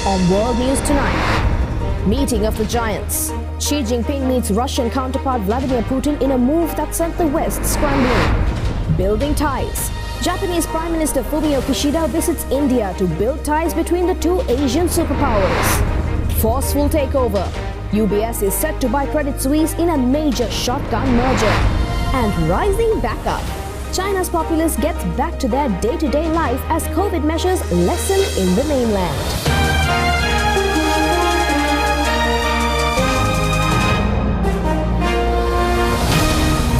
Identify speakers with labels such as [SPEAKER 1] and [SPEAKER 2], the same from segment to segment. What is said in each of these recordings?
[SPEAKER 1] On World News Tonight, meeting of the giants. Xi Jinping meets Russian counterpart Vladimir Putin in a move that sent the West scrambling. Building ties. Japanese Prime Minister Fumio Kishida visits India to build ties between the two Asian superpowers. Forceful takeover. UBS is set to buy Credit Suisse in a major shotgun merger. And rising back up. China's populace gets back to their day-to-day life as COVID measures lessen in the mainland.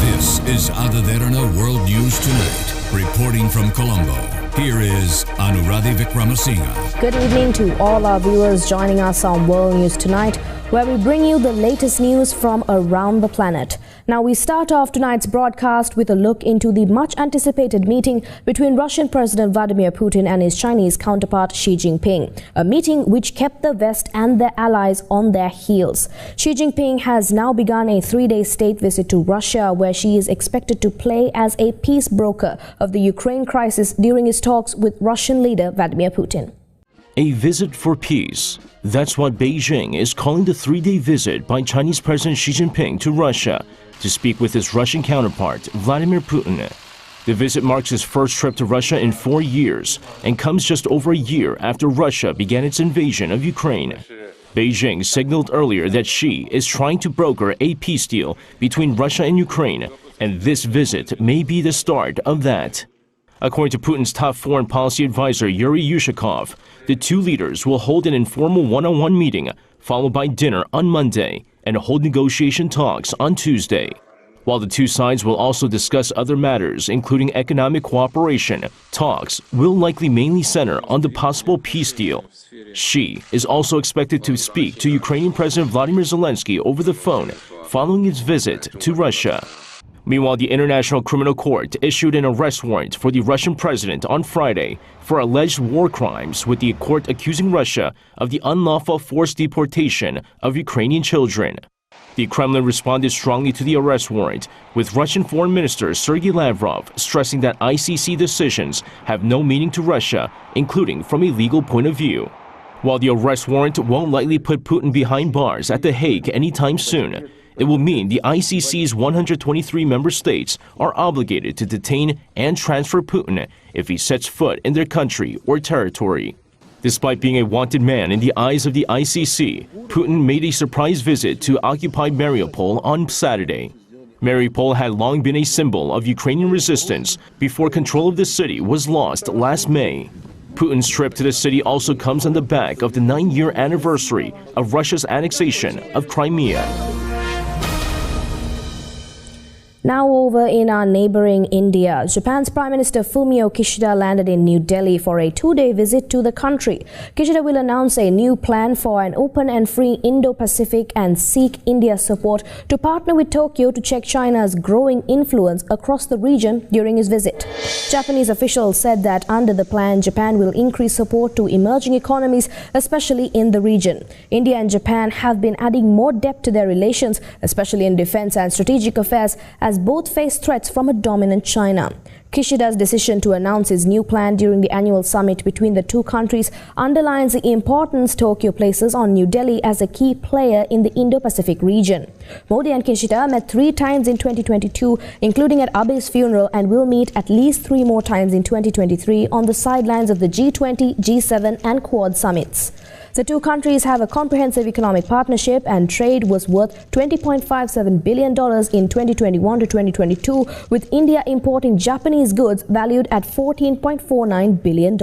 [SPEAKER 2] This is Ada Derana World News Tonight. Reporting from Colombo, here is Anuradhi Vikramasinghe.
[SPEAKER 1] Good evening to all our viewers joining us on World News Tonight, where we bring you the latest news from around the planet. Now, we start off tonight's broadcast with a look into the much-anticipated meeting between Russian President Vladimir Putin and his Chinese counterpart Xi Jinping, a meeting which kept the West and their allies on their heels. Xi Jinping has now begun a three-day state visit to Russia, where Xi is expected to play as a peace broker of the Ukraine crisis during his talks with Russian leader Vladimir Putin.
[SPEAKER 3] A visit for peace. That's what Beijing is calling the three-day visit by Chinese President Xi Jinping to Russia to speak with his Russian counterpart, Vladimir Putin. The visit marks his first trip to Russia in 4 years and comes just over a year after Russia began its invasion of Ukraine. Beijing signaled earlier that Xi is trying to broker a peace deal between Russia and Ukraine, and this visit may be the start of that. According to Putin's top foreign policy advisor Yuri Yushakov, the two leaders will hold an informal one-on-one meeting, followed by dinner on Monday, and hold negotiation talks on Tuesday. While the two sides will also discuss other matters, including economic cooperation, talks will likely mainly center on the possible peace deal. Xi is also expected to speak to Ukrainian President Vladimir Zelensky over the phone following his visit to Russia. Meanwhile, the International Criminal Court issued an arrest warrant for the Russian president on Friday for alleged war crimes, with the court accusing Russia of the unlawful forced deportation of Ukrainian children. The Kremlin responded strongly to the arrest warrant, with Russian Foreign Minister Sergei Lavrov stressing that ICC decisions have no meaning to Russia, including from a legal point of view. While the arrest warrant won't likely put Putin behind bars at The Hague anytime soon, it will mean the ICC's 123 member states are obligated to detain and transfer Putin if he sets foot in their country or territory. Despite being a wanted man in the eyes of the ICC, Putin made a surprise visit to occupied Mariupol on Saturday. Mariupol had long been a symbol of Ukrainian resistance before control of the city was lost last May. Putin's trip to the city also comes on the back of the 9-year anniversary of Russia's annexation of Crimea.
[SPEAKER 1] Now over in our neighboring India, Japan's Prime Minister Fumio Kishida landed in New Delhi for a 2-day visit to the country. Kishida will announce a new plan for an open and free Indo-Pacific and seek India's support to partner with Tokyo to check China's growing influence across the region during his visit. Japanese officials said that under the plan, Japan will increase support to emerging economies, especially in the region. India and Japan have been adding more depth to their relations, especially in defense and strategic affairs, as both face threats from a dominant China. Kishida's decision to announce his new plan during the annual summit between the two countries underlines the importance Tokyo places on New Delhi as a key player in the Indo-Pacific region. Modi and Kishida met 3 times in 2022, including at Abe's funeral, and will meet at least 3 more times in 2023 on the sidelines of the G20, G7 and Quad summits. The two countries have a comprehensive economic partnership, and trade was worth $20.57 billion in 2021 to 2022, with India importing Japanese goods valued at $14.49 billion.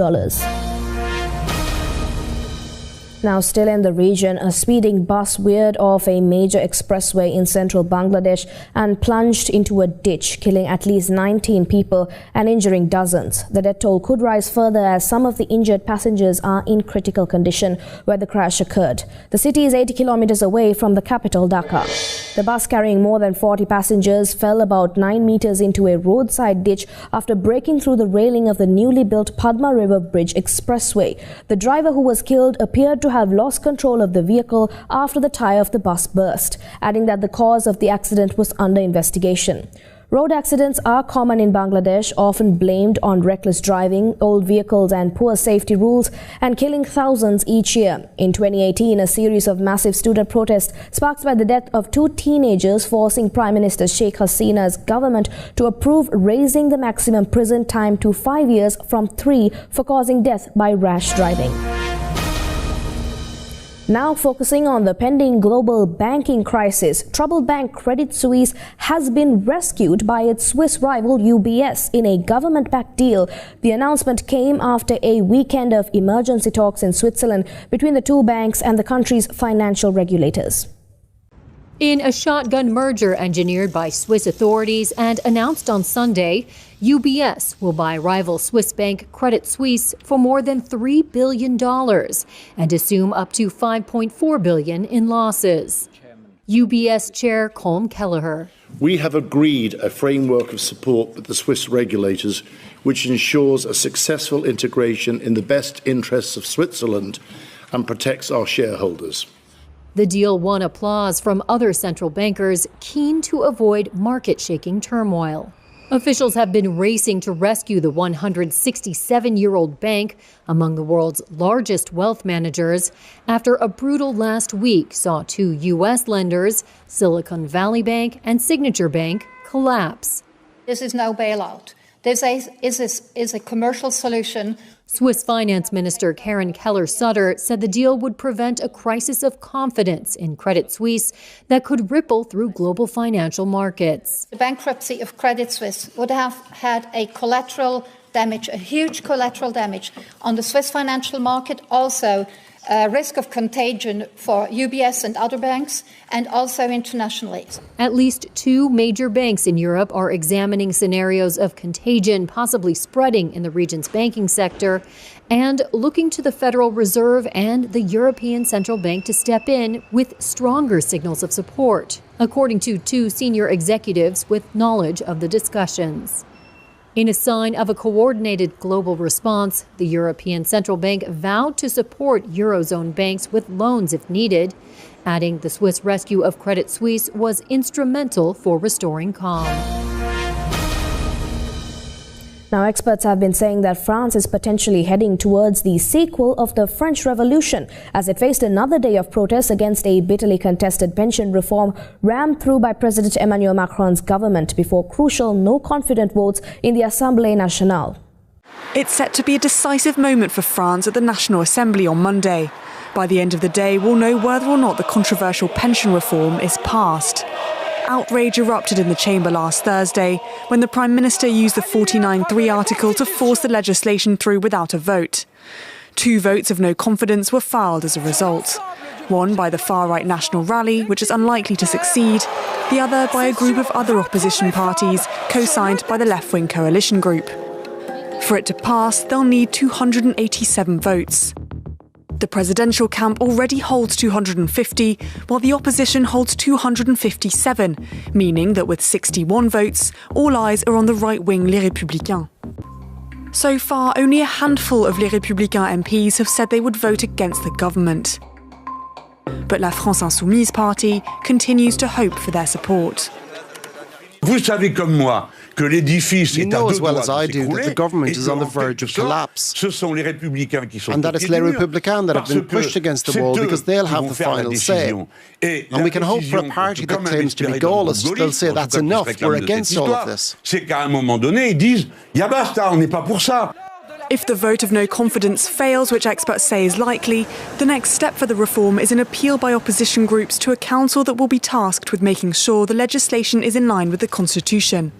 [SPEAKER 1] Now, still in the region, a speeding bus veered off a major expressway in central Bangladesh and plunged into a ditch, killing at least 19 people and injuring dozens. The death toll could rise further as some of the injured passengers are in critical condition where the crash occurred. The city is 80 kilometers away from the capital, Dhaka. The bus carrying more than 40 passengers fell about 9 meters into a roadside ditch after breaking through the railing of the newly built Padma River Bridge expressway. The driver, who was killed, appeared to have lost control of the vehicle after the tire of the bus burst, adding that the cause of the accident was under investigation. Road accidents are common in Bangladesh, often blamed on reckless driving, old vehicles and poor safety rules, and killing thousands each year. In 2018, a series of massive student protests sparked by the death of 2 teenagers, forcing Prime Minister Sheikh Hasina's government to approve raising the maximum prison time to 5 years from 3 for causing death by rash driving. Now focusing on the pending global banking crisis, troubled bank Credit Suisse has been rescued by its Swiss rival UBS in a government-backed deal. The announcement came after a weekend of emergency talks in Switzerland between the two banks and the country's financial regulators.
[SPEAKER 4] In a shotgun merger engineered by Swiss authorities and announced on Sunday, UBS will buy rival Swiss bank Credit Suisse for more than $3 billion and assume up to $5.4 billion in losses. UBS Chair Colm Kelleher.
[SPEAKER 5] We have agreed a framework of support with the Swiss regulators which ensures a successful integration in the best interests of Switzerland and protects our shareholders.
[SPEAKER 4] The deal won applause from other central bankers keen to avoid market-shaking turmoil. Officials have been racing to rescue the 167-year-old bank, among the world's largest wealth managers, after a brutal last week saw 2 U.S. lenders, Silicon Valley Bank and Signature Bank, collapse.
[SPEAKER 6] This is no bailout. This is a commercial solution.
[SPEAKER 4] Swiss Finance Minister Karen Keller-Sutter said the deal would prevent a crisis of confidence in Credit Suisse that could ripple through global financial markets.
[SPEAKER 6] The bankruptcy of Credit Suisse would have had a collateral damage, a huge collateral damage on the Swiss financial market, also risk of contagion for UBS and other banks, and also internationally.
[SPEAKER 4] At least 2 major banks in Europe are examining scenarios of contagion possibly spreading in the region's banking sector and looking to the Federal Reserve and the European Central Bank to step in with stronger signals of support, according to 2 senior executives with knowledge of the discussions. In a sign of a coordinated global response, the European Central Bank vowed to support Eurozone banks with loans if needed, adding the Swiss rescue of Credit Suisse was instrumental for restoring calm.
[SPEAKER 1] Now, experts have been saying that France is potentially heading towards the sequel of the French Revolution as it faced another day of protests against a bitterly contested pension reform rammed through by President Emmanuel Macron's government before crucial no-confidence votes in the Assemblée Nationale.
[SPEAKER 7] It's set to be a decisive moment for France at the National Assembly on Monday. By the end of the day, we'll know whether or not the controversial pension reform is passed. Outrage erupted in the chamber last Thursday when the Prime Minister used the 49.3 article to force the legislation through without a vote. 2 votes of no confidence were filed as a result. One by the far-right National Rally, which is unlikely to succeed, the other by a group of other opposition parties co-signed by the left-wing coalition group. For it to pass, they'll need 287 votes. The presidential camp already holds 250, while the opposition holds 257, meaning that with 61 votes, all eyes are on the right-wing Les Républicains. So far, only a handful of Les Républicains MPs have said they would vote against the government. But La France Insoumise party continues to hope for their support.
[SPEAKER 8] Vous savez comme moi que l'édifice
[SPEAKER 9] You know as well as I do that the government is on the verge of collapse, and that it's Les Républicains that have been pushed against the wall because they'll have the final say. And we can hope for a party that claims to be Gaullist, they'll say that's enough, we're against all of this.
[SPEAKER 8] C'est qu'à un moment donné, ils disent "Ya basta, on n'est pas pour ça."
[SPEAKER 7] If the vote of no confidence fails, which experts say is likely, the next step for the reform is an appeal by opposition groups to a council that will be tasked with making sure the legislation is in line with the constitution.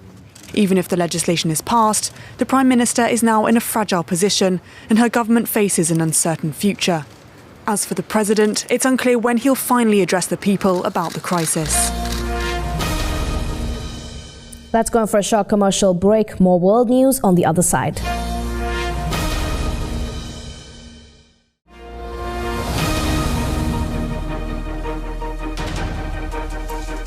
[SPEAKER 7] Even if the legislation is passed, the Prime Minister is now in a fragile position and her government faces an uncertain future. As for the President, it's unclear when he'll finally address the people about the crisis.
[SPEAKER 1] Let's go for a short commercial break. More world news on the other side.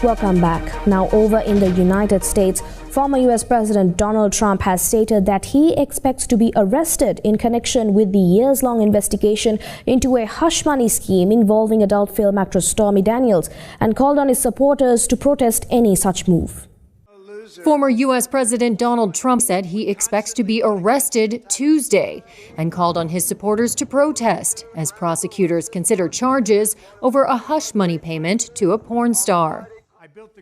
[SPEAKER 1] Welcome back. Now, over in the United States, former U.S. President Donald Trump has stated that he expects to be arrested in connection with the years-long investigation into a hush money scheme involving adult film actress Stormy Daniels, and called on his supporters to protest any such move.
[SPEAKER 4] Former U.S. President Donald Trump said he expects to be arrested Tuesday and called on his supporters to protest as prosecutors consider charges over a hush money payment to a porn star.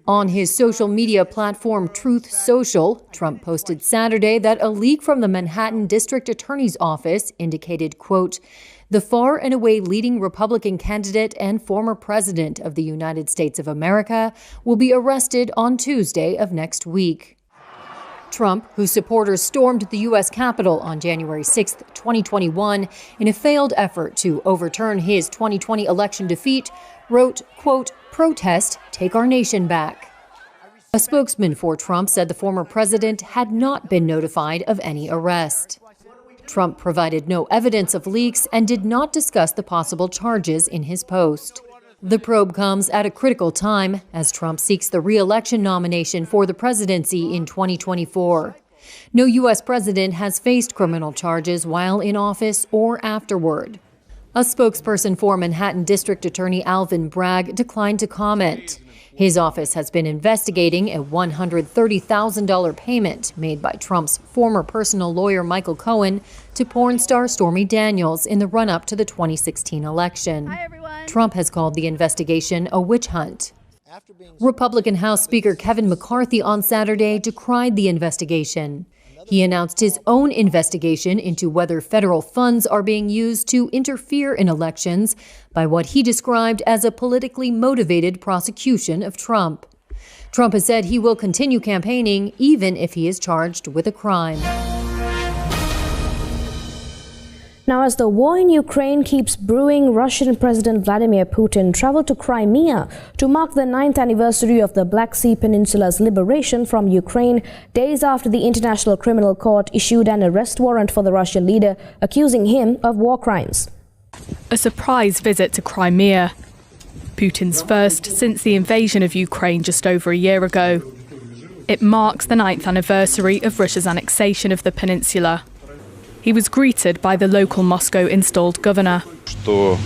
[SPEAKER 4] On his social media platform Truth Social, Trump posted Saturday that a leak from the Manhattan District Attorney's Office indicated, quote, "The far and away leading Republican candidate and former president of the United States of America will be arrested on Tuesday of next week." Trump, whose supporters stormed the U.S. Capitol on January 6, 2021, in a failed effort to overturn his 2020 election defeat, wrote, quote, "Protest, take our nation back." A spokesman for Trump said the former president had not been notified of any arrest. Trump provided no evidence of leaks and did not discuss the possible charges in his post. The probe comes at a critical time as Trump seeks the re-election nomination for the presidency in 2024. No U.S. president has faced criminal charges while in office or afterward. A spokesperson for Manhattan District Attorney Alvin Bragg declined to comment. His office has been investigating a $130,000 payment made by Trump's former personal lawyer Michael Cohen to porn star Stormy Daniels in the run-up to the 2016 election. Trump has called the investigation a witch hunt. Republican House Speaker Kevin McCarthy on Saturday decried the investigation. He announced his own investigation into whether federal funds are being used to interfere in elections by what he described as a politically motivated prosecution of Trump. Trump has said he will continue campaigning even if he is charged with a crime.
[SPEAKER 1] Now, as the war in Ukraine keeps brewing, Russian President Vladimir Putin traveled to Crimea to mark the 9th anniversary of the Black Sea Peninsula's liberation from Ukraine, days after the International Criminal Court issued an arrest warrant for the Russian leader, accusing him of war crimes.
[SPEAKER 10] A surprise visit to Crimea. Putin's first since the invasion of Ukraine just over a year ago. It marks the 9th anniversary of Russia's annexation of the peninsula. He was greeted by the local Moscow-installed governor.
[SPEAKER 11] The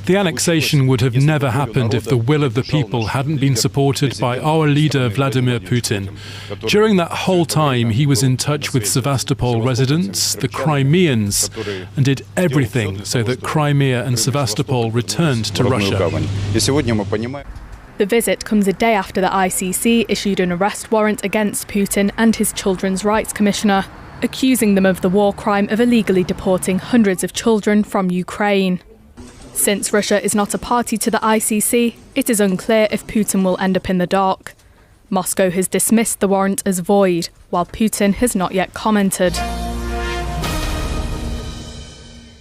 [SPEAKER 11] annexation would have never happened if the will of the people hadn't been supported by our leader Vladimir Putin. During that whole time, he was in touch with Sevastopol residents, the Crimeans, and did everything so that Crimea and Sevastopol returned to Russia.
[SPEAKER 10] The visit comes a day after the ICC issued an arrest warrant against Putin and his Children's Rights Commissioner, accusing them of the war crime of illegally deporting hundreds of children from Ukraine. Since Russia is not a party to the ICC, it is unclear if Putin will end up in the dock. Moscow has dismissed the warrant as void, while Putin has not yet commented.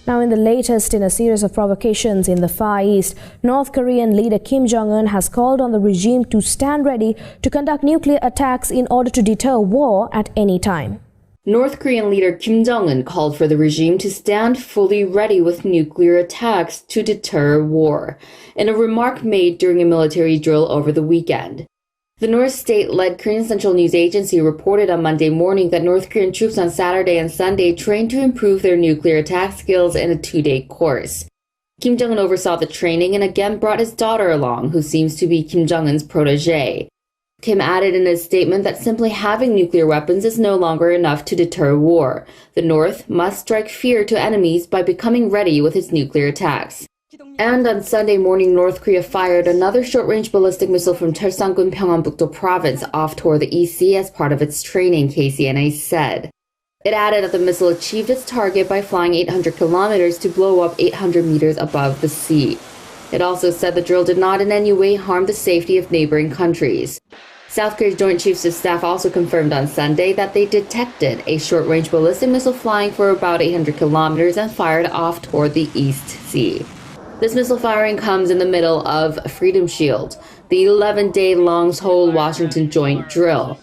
[SPEAKER 1] Now, in the latest in a series of provocations in the Far East, North Korean leader Kim Jong-un has called on the regime to stand ready to conduct nuclear attacks in order to deter war at any time.
[SPEAKER 12] North Korean leader Kim Jong-un called for the regime to stand fully ready with nuclear attacks to deter war, in a remark made during a military drill over the weekend. The North state-led Korean Central News Agency reported on Monday morning that North Korean troops on Saturday and Sunday trained to improve their nuclear attack skills in a 2-day course. Kim Jong-un oversaw the training and again brought his daughter along, who seems to be Kim Jong-un's protege. Kim added in his statement that simply having nuclear weapons is no longer enough to deter war. The North must strike fear to enemies by becoming ready with its nuclear attacks. And on Sunday morning, North Korea fired another short-range ballistic missile from Cheolsangun, Pyeongbuk-do province off toward the East Sea as part of its training, KCNA said. It added that the missile achieved its target by flying 800 kilometers to blow up 800 meters above the sea. It also said the drill did not in any way harm the safety of neighboring countries. South Korea's Joint Chiefs of Staff also confirmed on Sunday that they detected a short-range ballistic missile flying for about 800 kilometers and fired off toward the East Sea. This missile firing comes in the middle of Freedom Shield, the 11-day-long Seoul-Washington joint drill.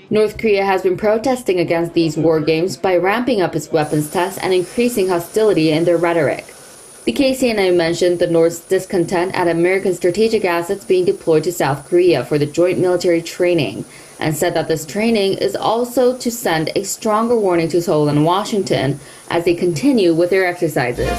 [SPEAKER 12] North Korea has been protesting against these war games by ramping up its weapons tests and increasing hostility in their rhetoric. The KCNA mentioned the North's discontent at American strategic assets being deployed to South Korea for the joint military training, and said that this training is also to send a stronger warning to Seoul and Washington as they continue with their exercises.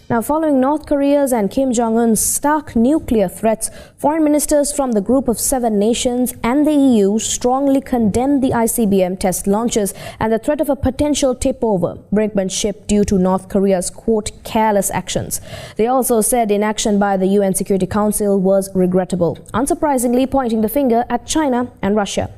[SPEAKER 1] Now, following North Korea's and Kim Jong-un's stark nuclear threats, foreign ministers from the Group of 7 nations and the EU strongly condemned the ICBM test launches and the threat of a potential tip-over, brinkmanship due to North Korea's, quote, careless actions. They also said inaction by the UN Security Council was regrettable, unsurprisingly pointing the finger at China and Russia.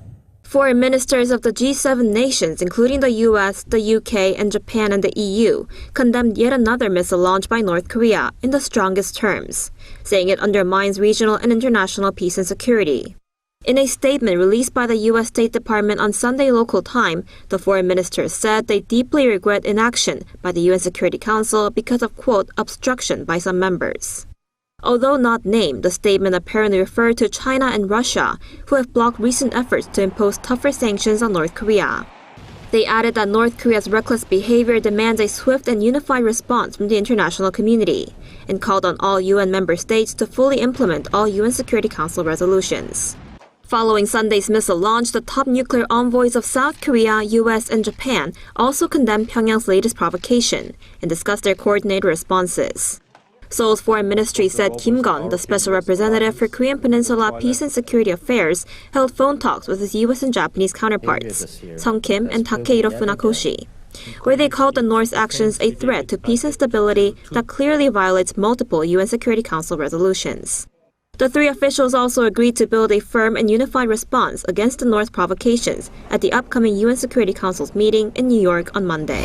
[SPEAKER 13] Foreign ministers of the G7 nations, including the US, the UK, and Japan and the EU, condemned yet another missile launch by North Korea in the strongest terms, saying it undermines regional and international peace and security. In a statement released by the US State Department on Sunday local time, the foreign ministers said they deeply regret inaction by the UN Security Council because of, quote, obstruction by some members. Although not named, the statement apparently referred to China and Russia, who have blocked recent efforts to impose tougher sanctions on North Korea. They added that North Korea's reckless behavior demands a swift and unified response from the international community, and called on all UN member states to fully implement all UN Security Council resolutions. Following Sunday's missile launch, the top nuclear envoys of South Korea, US, and Japan also condemned Pyongyang's latest provocation and discussed their coordinated responses. Seoul's foreign ministry said Kim Gun, the special representative for Korean Peninsula Peace and Security Affairs, held phone talks with his US and Japanese counterparts, Sung Kim and Takehiro Funakoshi, where they called the North's actions a threat to peace and stability that clearly violates multiple UN Security Council resolutions. The three officials also agreed to build a firm and unified response against the North's provocations at the upcoming UN Security Council's meeting in New York on Monday.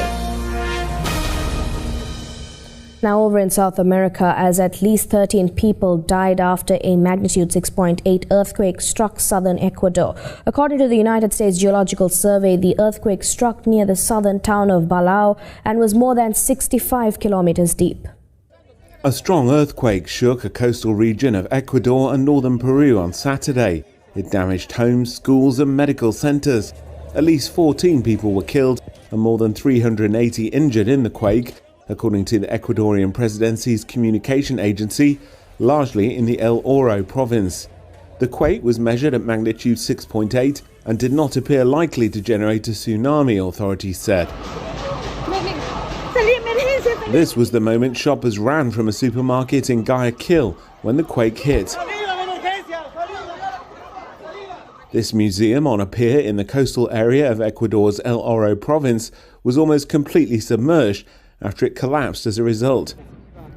[SPEAKER 1] Now over in South America, as at least 13 people died after a magnitude 6.8 earthquake struck southern Ecuador. According to the United States Geological Survey, the earthquake struck near the southern town of Balao and was more than 65 kilometers deep.
[SPEAKER 14] A strong earthquake shook a coastal region of Ecuador and northern Peru on Saturday. It damaged homes, schools and medical centres. At least 14 people were killed and more than 380 injured in the quake, according to the Ecuadorian presidency's communication agency, largely in the El Oro province. The quake was measured at magnitude 6.8 and did not appear likely to generate a tsunami, authorities said. This was the moment shoppers ran from a supermarket in Guayaquil when the quake hit. This museum on a pier in the coastal area of Ecuador's El Oro province was almost completely submerged after it collapsed as a result.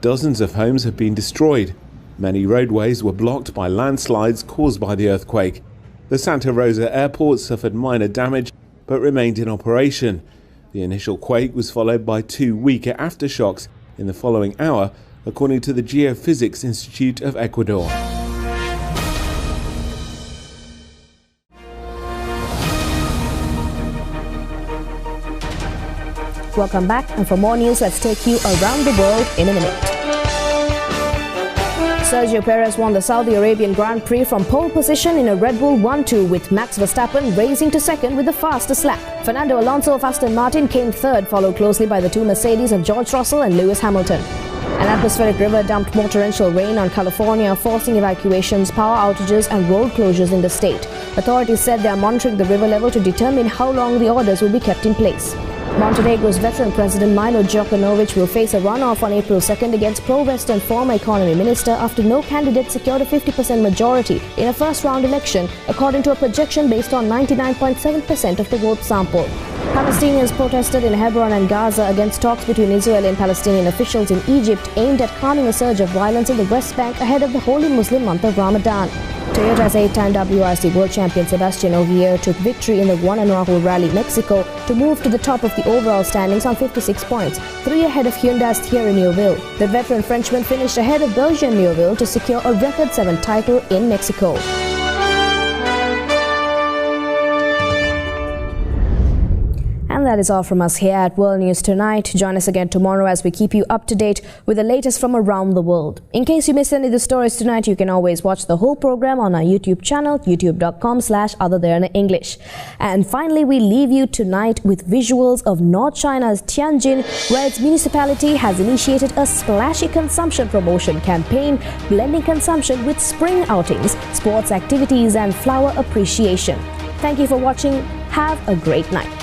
[SPEAKER 14] Dozens of homes have been destroyed. Many roadways were blocked by landslides caused by the earthquake. The Santa Rosa airport suffered minor damage but remained in operation. The initial quake was followed by 2 weaker aftershocks in the following hour, according to the Geophysics Institute of Ecuador.
[SPEAKER 1] Welcome back, and for more news, let's take you around the world in a minute. Sergio Perez won the Saudi Arabian Grand Prix from pole position in a Red Bull 1-2, with Max Verstappen racing to second with the fastest lap. Fernando Alonso of Aston Martin came third, followed closely by the two Mercedes of George Russell and Lewis Hamilton. An atmospheric river dumped more torrential rain on California, forcing evacuations, power outages and road closures in the state. Authorities said they are monitoring the river level to determine how long the orders will be kept in place. Montenegro's veteran president Milo Djukanovic will face a runoff on April 2nd against pro-Western former economy minister after no candidate secured a 50% majority in a first-round election, according to a projection based on 99.7% of the vote sample. Palestinians protested in Hebron and Gaza against talks between Israeli and Palestinian officials in Egypt aimed at calming a surge of violence in the West Bank ahead of the holy Muslim month of Ramadan. Toyota's 8-time WRC world champion Sebastian Ogier took victory in the Guanajuato Rally, Mexico, to move to the top of the overall standings on 56 points, 3 ahead of Hyundai's Thierry Neuville. The veteran Frenchman finished ahead of Belgian Neuville to secure a record 7th title in Mexico. And that is all from us here at World News Tonight. Join us again tomorrow as we keep you up to date with the latest from around the world. In case you missed any of the stories tonight, you can always watch the whole program on our YouTube channel, youtube.com/OtherThereInEnglish. And finally, we leave you tonight with visuals of North China's Tianjin, where its municipality has initiated a splashy consumption promotion campaign, blending consumption with spring outings, sports activities and flower appreciation. Thank you for watching. Have a great night.